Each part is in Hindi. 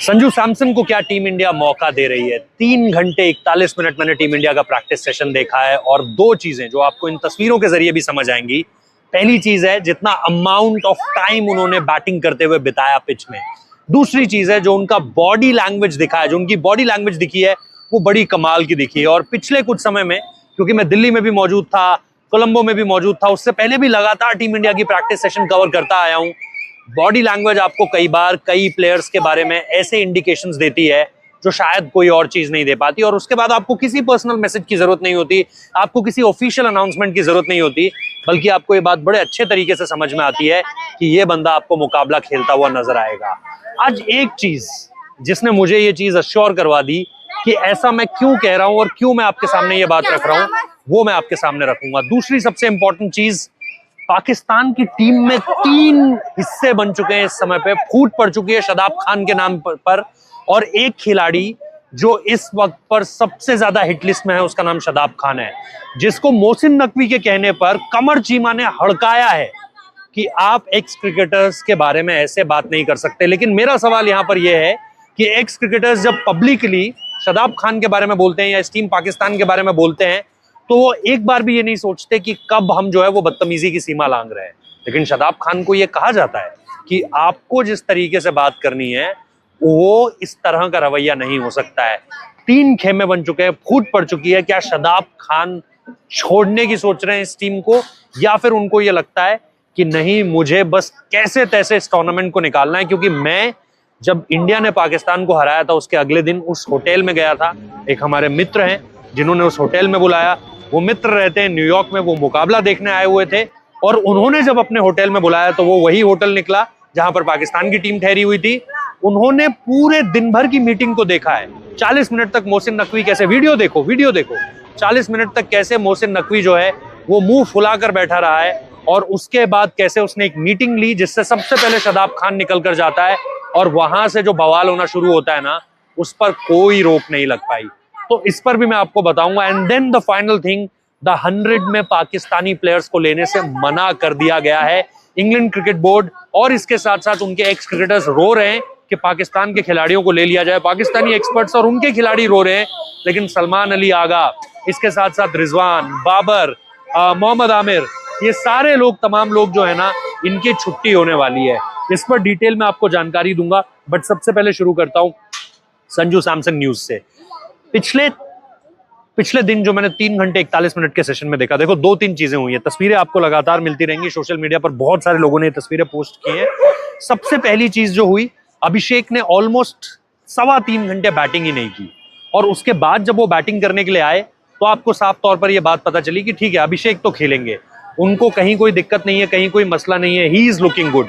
संजू सैमसन को क्या टीम इंडिया मौका दे रही है। 3 घंटे 41 मिनट मैंने टीम इंडिया का प्रैक्टिस सेशन देखा है और दो चीजें जो आपको इन तस्वीरों के जरिए भी समझ आएंगी। पहली चीज है जितना अमाउंट ऑफ टाइम उन्होंने बैटिंग करते हुए बिताया पिच में। दूसरी चीज है जो उनका बॉडी लैंग्वेज दिखा है, जो उनकी बॉडी लैंग्वेज दिखी है वो बड़ी कमाल की दिखी है। और पिछले कुछ समय में, क्योंकि मैं दिल्ली में भी मौजूद था, कोलंबो में भी मौजूद था, उससे पहले भी लगातार टीम इंडिया की प्रैक्टिस सेशन कवर करता आया हूं। बॉडी लैंग्वेज आपको कई बार कई प्लेयर्स के बारे में ऐसे इंडिकेशंस देती है जो शायद कोई और चीज नहीं दे पाती, और उसके बाद आपको किसी पर्सनल मैसेज की जरूरत नहीं होती, आपको किसी ऑफिशियल अनाउंसमेंट की जरूरत नहीं होती, बल्कि आपको ये बात बड़े अच्छे तरीके से समझ में आती है कि ये बंदा आपको मुकाबला खेलता हुआ नजर आएगा। आज एक चीज जिसने मुझे ये चीज अश्योर करवा दी कि ऐसा मैं क्यों कह रहा हूं और क्यों मैं आपके सामने ये बात रख रहा हूं, वो मैं आपके सामने रखूंगा। दूसरी सबसे इंपॉर्टेंट चीज, पाकिस्तान की टीम में 3 हिस्से बन चुके हैं, इस समय पे फूट पड़ चुकी है शादाब खान के नाम पर, और एक खिलाड़ी जो इस वक्त पर सबसे ज्यादा हिट लिस्ट में है उसका नाम शादाब खान है, जिसको मोहसिन नकवी के कहने पर कमर चीमा ने हड़काया है कि आप एक्स क्रिकेटर्स के बारे में ऐसे बात नहीं कर सकते। लेकिन मेरा सवाल यहां पर यह है कि एक्स क्रिकेटर्स जब पब्लिकली शादाब खान के बारे में बोलते हैं या इस टीम पाकिस्तान के बारे में बोलते हैं तो वो एक बार भी ये नहीं सोचते कि कब हम जो है वो बदतमीजी की सीमा लांघ रहे हैं। लेकिन शादाब खान को ये कहा जाता है कि आपको जिस तरीके से बात करनी है वो इस तरह का रवैया नहीं हो सकता है। 3 खेमे बन चुके हैं, फूट पड़ चुकी है। क्या शादाब खान छोड़ने की सोच रहे हैं इस टीम को, या फिर उनको ये लगता है कि नहीं, मुझे बस कैसे तैसे इस टूर्नामेंट को निकालना है? क्योंकि मैं जब इंडिया ने पाकिस्तान को हराया था उसके अगले दिन उस होटल में गया था। एक हमारे मित्र हैं जिन्होंने उस होटल में बुलाया, वो मित्र रहते हैं न्यूयॉर्क में, वो मुकाबला देखने आए हुए थे, और उन्होंने जब अपने होटल में बुलाया तो वो वही होटल निकला जहां पर पाकिस्तान की टीम ठहरी हुई थी। उन्होंने पूरे दिन भर की मीटिंग को देखा है। 40 मिनट तक मोहसिन नकवी कैसे, वीडियो देखो 40 मिनट तक कैसे मोहसिन नकवी जो है वो मुंह फुलाकर बैठा रहा है, और उसके बाद कैसे उसने एक मीटिंग ली जिससे सबसे पहले शादाब खान निकल कर जाता है, और वहां से जो बवाल होना शुरू होता है ना, उस पर कोई रोक नहीं लग पाई। तो इस पर भी मैं आपको बताऊंगा। And then the final thing, the 100 में पाकिस्तानी प्लेयर्स को लेने से मना कर दिया गया है इंग्लैंड क्रिकेट बोर्ड, और इसके साथ साथ उनके एक्स क्रिकेटर्स रो रहे हैं कि पाकिस्तान के खिलाड़ियों को ले लिया जाए। पाकिस्तानी एक्सपर्ट्स और उनके खिलाड़ी रो रहे हैं, लेकिन सलमान अली आगा, इसके साथ साथ रिजवान, बाबर, मोहम्मद आमिर, ये सारे लोग, तमाम लोग जो है ना, इनकी छुट्टी होने वाली है। इस पर डिटेल में आपको जानकारी दूंगा, बट सबसे पहले शुरू करता हूं संजू सैमसन न्यूज से। पिछले दिन जो मैंने 3 घंटे 41 मिनट के सेशन में देखा, देखो 2-3 चीजें हुई है। तस्वीरें आपको लगातार मिलती रहेंगी, सोशल मीडिया पर बहुत सारे लोगों ने तस्वीरें पोस्ट की हैं। सबसे पहली चीज जो हुई, अभिषेक ने ऑलमोस्ट 3.25 घंटे बैटिंग ही नहीं की, और उसके बाद जब वो बैटिंग करने के लिए आए तो आपको साफ तौर पर यह बात पता चली कि ठीक है, अभिषेक तो खेलेंगे, उनको कहीं कोई दिक्कत नहीं है, कहीं कोई मसला नहीं है, he is looking good.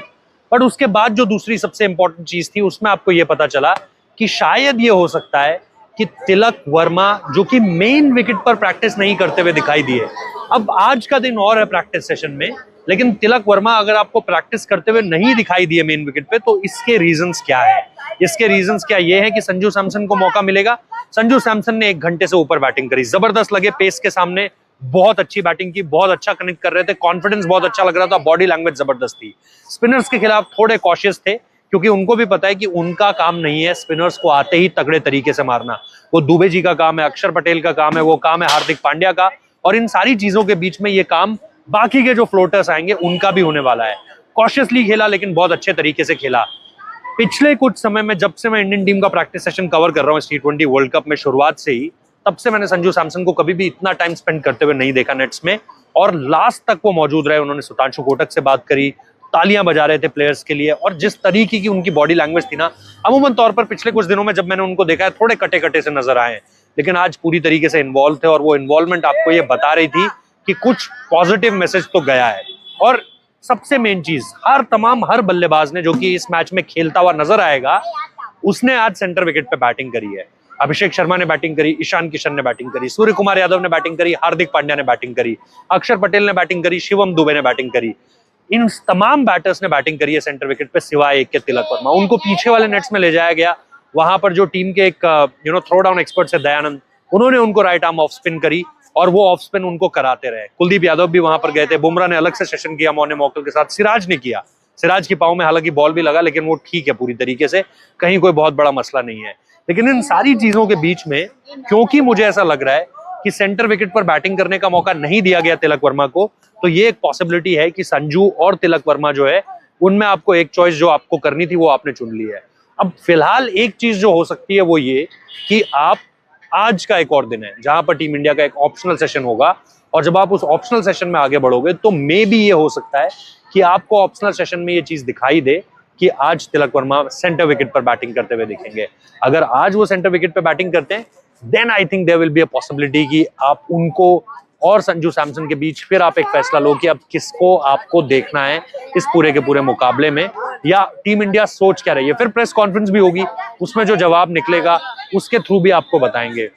But उसके बाद जो दूसरी सबसे इंपॉर्टेंट चीज थी, उसमें आपको यह पता चला कि शायद ये हो सकता है कि तिलक वर्मा, जो कि मेन विकेट पर प्रैक्टिस नहीं करते हुए दिखाई दिए। अब आज का दिन और है प्रैक्टिस सेशन में, लेकिन तिलक वर्मा अगर आपको प्रैक्टिस करते हुए नहीं दिखाई दिए मेन विकेट पे, तो इसके रीजंस क्या है? इसके रीजंस क्या ये है कि संजू सैमसन को मौका मिलेगा। संजू सैमसन ने 1 घंटे से ऊपर बैटिंग करी, जबरदस्त लगे पेस के सामने, बहुत अच्छी बैटिंग की, बहुत अच्छा कनेक्ट कर रहे थे, कॉन्फिडेंस बहुत अच्छा लग रहा था, बॉडी लैंग्वेज जबरदस्त थी। स्पिनर्स के खिलाफ थोड़े कॉशियस थे, क्योंकि उनको भी पता है कि उनका काम नहीं है स्पिनर्स को आते ही तगड़े तरीके से मारना। वो दुबे जी का काम है, अक्षर पटेल का काम है, वो काम है हार्दिक पांड्या का, और इन सारी चीजों के बीच में ये काम बाकी के जो फ्लोटर्स आएंगे उनका भी होने वाला है। कॉशियसली खेला, लेकिन बहुत अच्छे तरीके से खेला। पिछले कुछ समय में, जब से मैं इंडियन टीम का प्रैक्टिस सेशन कवर कर रहा हूँ T20 वर्ल्ड कप में शुरुआत से ही, तब से मैंने संजू सैमसन को कभी भी इतना टाइम स्पेंड करते हुए नहीं देखा नेट्स में, और लास्ट तक वो मौजूद रहे। उन्होंने सुतांशु कोटक से बात करी, तालियां बजा रहे थे प्लेयर्स के लिए, और जिस तरीके की उनकी बॉडी लैंग्वेज थी ना, अमूमन तौर पर पिछले कुछ दिनों में जब मैंने उनको देखा है थोड़े कटे कटे से नजर आए, लेकिन आज पूरी तरीके से इन्वॉल्व थे, और वो इन्वॉल्वमेंट आपको ये बता रही थी कि कुछ पॉजिटिव मैसेज तो गया है। और सबसे मेन चीज, हर बल्लेबाज ने जो कि इस मैच में खेलता हुआ नजर आएगा, उसने आज सेंटर विकेट पे बैटिंग करी है। अभिषेक शर्मा ने बैटिंग करी, ईशान किशन ने बैटिंग करी, सूर्य कुमार यादव ने बैटिंग करी, हार्दिक पांड्या ने बैटिंग करी, अक्षर पटेल ने बैटिंग करी, शिवम दुबे ने बैटिंग करी। इन तमाम बैटर्स ने बैटिंग करी है सेंटर विकेट पे, सिवाय एक के तिलक वर्मा। उनको पीछे वाले नेट्स में ले जाया गया, वहां पर जो टीम के एक थ्रो डाउन एक्सपर्ट है दयानंद, उन्होंने उनको राइट आर्म ऑफ स्पिन करी, और वो ऑफ स्पिन उनको कराते रहे। कुलदीप यादव भी वहां पर गए थे, बुमराह ने अलग से सेशन किया मॉर्ने मॉकल के साथ, सिराज ने किया, सिराज की पाँव में हालांकि बॉल भी लगा, लेकिन वो ठीक है पूरी तरीके से, कहीं कोई बहुत बड़ा मसला नहीं है। लेकिन इन सारी चीजों के बीच में क्योंकि मुझे ऐसा लग रहा है कि सेंटर विकेट पर बैटिंग करने का मौका नहीं दिया गया तिलक वर्मा को, तो ये एक पॉसिबिलिटी है कि संजू और तिलक वर्मा जो है उनमें आपको एक चॉइस जो आपको करनी थी वो आपने चुन ली है। अब फिलहाल एक चीज जो हो सकती है वो ये कि आप आज का एक और दिन है जहां पर टीम इंडिया का एक ऑप्शनल सेशन होगा, और जब आप उस ऑप्शनल सेशन में आगे बढ़ोगे तो मे बी ये हो सकता है कि आपको ऑप्शनल सेशन में ये चीज दिखाई दे कि आज तिलक वर्मा सेंटर विकेट पर बैटिंग करते हुए दिखेंगे। अगर आज वो सेंटर विकेट पर बैटिंग करते हैं then I think there will be a possibility कि आप उनको और संजू सैमसन के बीच फिर आप एक फैसला लो कि अब किसको आपको देखना है इस पूरे के पूरे मुकाबले में, या टीम इंडिया सोच क्या रही है। फिर प्रेस कॉन्फ्रेंस भी होगी, उसमें जो जवाब निकलेगा उसके थ्रू भी आपको बताएंगे।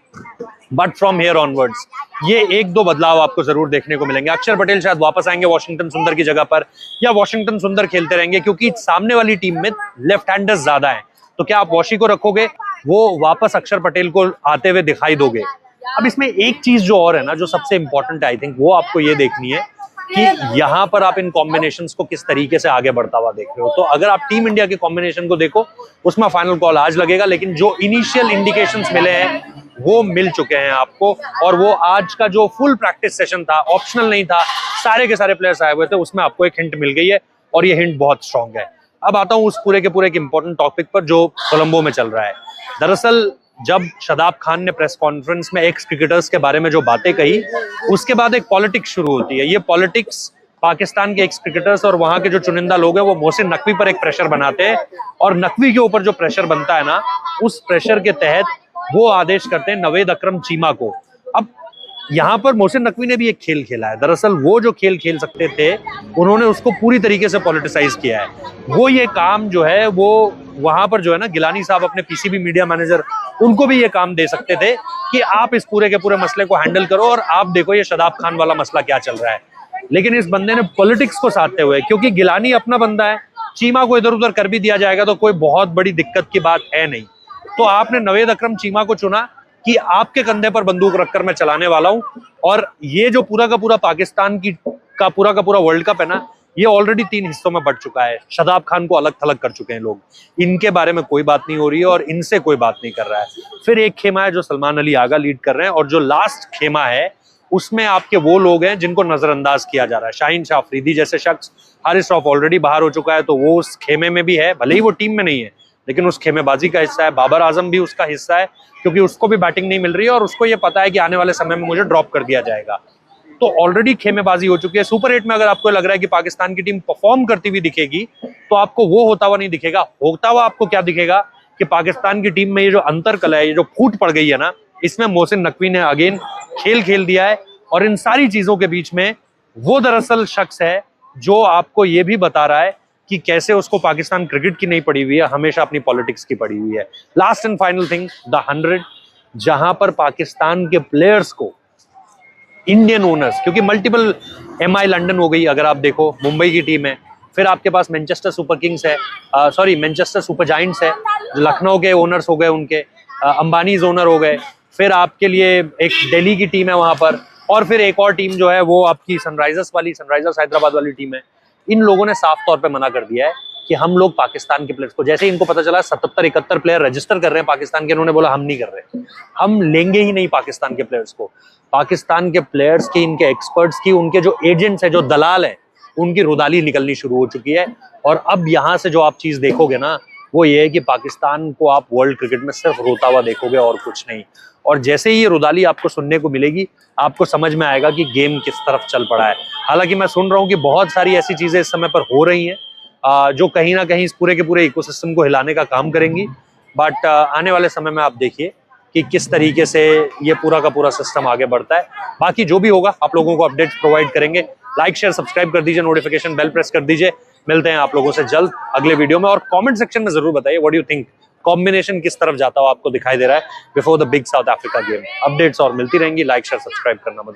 बट फ्रॉम हियर ऑनवर्ड्स ये एक दो बदलाव आपको जरूर देखने को मिलेंगे। अक्षर पटेल शायद वापस आएंगे वॉशिंगटन सुंदर की जगह पर, या वॉशिंगटन सुंदर खेलते रहेंगे क्योंकि सामने वाली टीम में लेफ्ट हैंडर्स ज्यादा हैं। तो क्या आप वॉशी को रखोगे, वो वापस अक्षर पटेल को आते हुए दिखाई दोगे? अब इसमें एक चीज जो और है ना जो सबसे इंपॉर्टेंट आई थिंक वो आपको ये देखनी है कि यहां पर आप इन कॉम्बिनेशंस को किस तरीके से आगे बढ़ता हुआ देख रहे हो। तो अगर आप टीम इंडिया के कॉम्बिनेशन को देखो उसमें फाइनल कॉल आज लगेगा, लेकिन जो इनिशियल इंडिकेशंस मिले हैं वो मिल चुके हैं आपको, और वो आज का जो फुल प्रैक्टिस सेशन था, ऑप्शनल नहीं था, सारे के सारे प्लेयर्स आए हुए थे, उसमें आपको एक हिंट मिल गई है और ये हिंट बहुत स्ट्रांग है। अब आता हूं उस पूरे के पूरे एक इंपॉर्टेंट टॉपिक पर जो कोलंबो में चल रहा है। दरअसल जब शादाब खान ने प्रेस कॉन्फ्रेंस में एक्स क्रिकेटर्स के बारे में जो बातें कही, उसके बाद एक पॉलिटिक्स शुरू होती है। ये पॉलिटिक्स पाकिस्तान के एक्स क्रिकेटर्स और वहां के जो चुनिंदा लोग हैं वो मोहसिन नकवी पर एक प्रेशर बनाते हैं, और नकवी के ऊपर जो प्रेशर बनता है ना, उस प्रेशर के तहत वो आदेश करते हैं नवेद अकरम चीमा को। अब यहाँ पर मोहसिन नकवी ने भी एक खेल खेला है। दरअसल वो जो खेल खेल सकते थे उन्होंने उसको पूरी तरीके से पॉलिटिसाइज किया है। वो ये काम जो है वो वहां पर जो है ना, गिलानी साहब अपने पीसीबी मीडिया मैनेजर, उनको भी ये काम दे सकते थे कि आप इस पूरे के पूरे मसले को हैंडल करो और आप देखो ये शादाब खान वाला मसला क्या चल रहा है। लेकिन इस बंदे ने पॉलिटिक्स को साधते हुए, क्योंकि गिलानी अपना बंदा है, चीमा को इधर उधर कर भी दिया जाएगा तो कोई बहुत बड़ी दिक्कत की बात है नहीं, तो आपने नवेद अकरम चीमा को चुना कि आपके कंधे पर बंदूक रखकर मैं चलाने वाला हूं। और ये जो पूरा का पूरा पाकिस्तान का पूरा वर्ल्ड कप है ना, ये ऑलरेडी 3 हिस्सों में बढ़ चुका है। शादाब खान को अलग थलग कर चुके हैं लोग, इनके बारे में कोई बात नहीं हो रही है और इनसे कोई बात नहीं कर रहा है। फिर एक खेमा है जो सलमान अली आगा लीड कर रहे हैं, और जो लास्ट खेमा है उसमें आपके वो लोग हैं जिनको नजरअंदाज किया जा रहा है। शाहीन शाह अफरीदी जैसे शख्स, हारिस रऊफ ऑलरेडी बाहर हो चुका है तो वो उस खेमे में भी है, भले ही वो टीम में नहीं है लेकिन उस खेमेबाजी का हिस्सा है। बाबर आजम भी उसका हिस्सा है क्योंकि उसको भी बैटिंग नहीं मिल रही है और उसको ये पता है कि आने वाले समय में मुझे ड्रॉप कर दिया जाएगा। तो ऑलरेडी खेमेबाजी हो चुकी है। सुपर 8 में अगर आपको लग रहा है कि पाकिस्तान की टीम परफॉर्म करती हुई दिखेगी तो आपको वो होता हुआ नहीं दिखेगा। होता हुआ आपको क्या दिखेगा कि पाकिस्तान की टीम में ये जो अंतर कला है, ये जो फूट पड़ गई है ना, इसमें मोहसिन नकवी ने अगेन खेल दिया है। और इन सारी चीजों के बीच में वो दरअसल शख्स है जो आपको ये भी बता रहा है कि कैसे उसको पाकिस्तान क्रिकेट की नहीं पड़ी हुई है, हमेशा अपनी पॉलिटिक्स की पड़ी हुई है। Last and final thing, the 100, जहां पर पाकिस्तान के प्लेयर्स को इंडियन ओनर्स, क्योंकि मल्टीपल MI लंदन हो गई, अगर आप देखो मुंबई की टीम है, फिर आपके पास मैनचेस्टर सुपर किंग्स है, मैनचेस्टर सुपर जायंट्स है, लखनऊ के ओनर्स हो गए, उनके अंबानीज ओनर हो गए, फिर आपके लिए एक दिल्ली की टीम है वहां पर, और फिर एक और टीम जो है वो आपकी सनराइजर्स हैदराबाद वाली टीम है। इन लोगों ने साफ तौर पे मना कर दिया है कि हम लोग पाकिस्तान के प्लेयर्स को, जैसे ही इनको पता चला 77-71 प्लेयर रजिस्टर कर रहे हैं पाकिस्तान के, इन्होंने बोला हम नहीं कर रहे, हम लेंगे ही नहीं पाकिस्तान के प्लेयर्स को। पाकिस्तान के प्लेयर्स की, इनके एक्सपर्ट्स की, उनके जो एजेंट्स हैं, जो दलाल हैं, उनकी रुदाली निकलनी शुरू हो चुकी है। और अब यहाँ से जो आप चीज देखोगे ना, वो ये है कि पाकिस्तान को आप वर्ल्ड क्रिकेट में सिर्फ रोता हुआ देखोगे और कुछ नहीं। और जैसे ही ये रुदाली आपको सुनने को मिलेगी, आपको समझ में आएगा कि गेम किस तरफ चल पड़ा है। हालांकि मैं सुन रहा हूँ कि बहुत सारी ऐसी चीजें इस समय पर हो रही हैं जो कहीं ना कहीं इस पूरे के पूरे इकोसिस्टम को हिलाने का काम करेंगी। बट आने वाले समय में आप देखिए कि किस तरीके से ये पूरा का पूरा सिस्टम आगे बढ़ता है। बाकी जो भी होगा आप लोगों को अपडेट्स प्रोवाइड करेंगे। लाइक शेयर सब्सक्राइब कर दीजिए, नोटिफिकेशन बेल प्रेस कर दीजिए। मिलते हैं आप लोगों से जल्द अगले वीडियो में, और कमेंट सेक्शन में जरूर बताइए what do you think, combination किस तरफ जाता हुआ आपको दिखाई दे रहा है before the big south Africa game. Updates और मिलती रहेंगी, लाइक शेयर सब्सक्राइब करना मत भूलिए।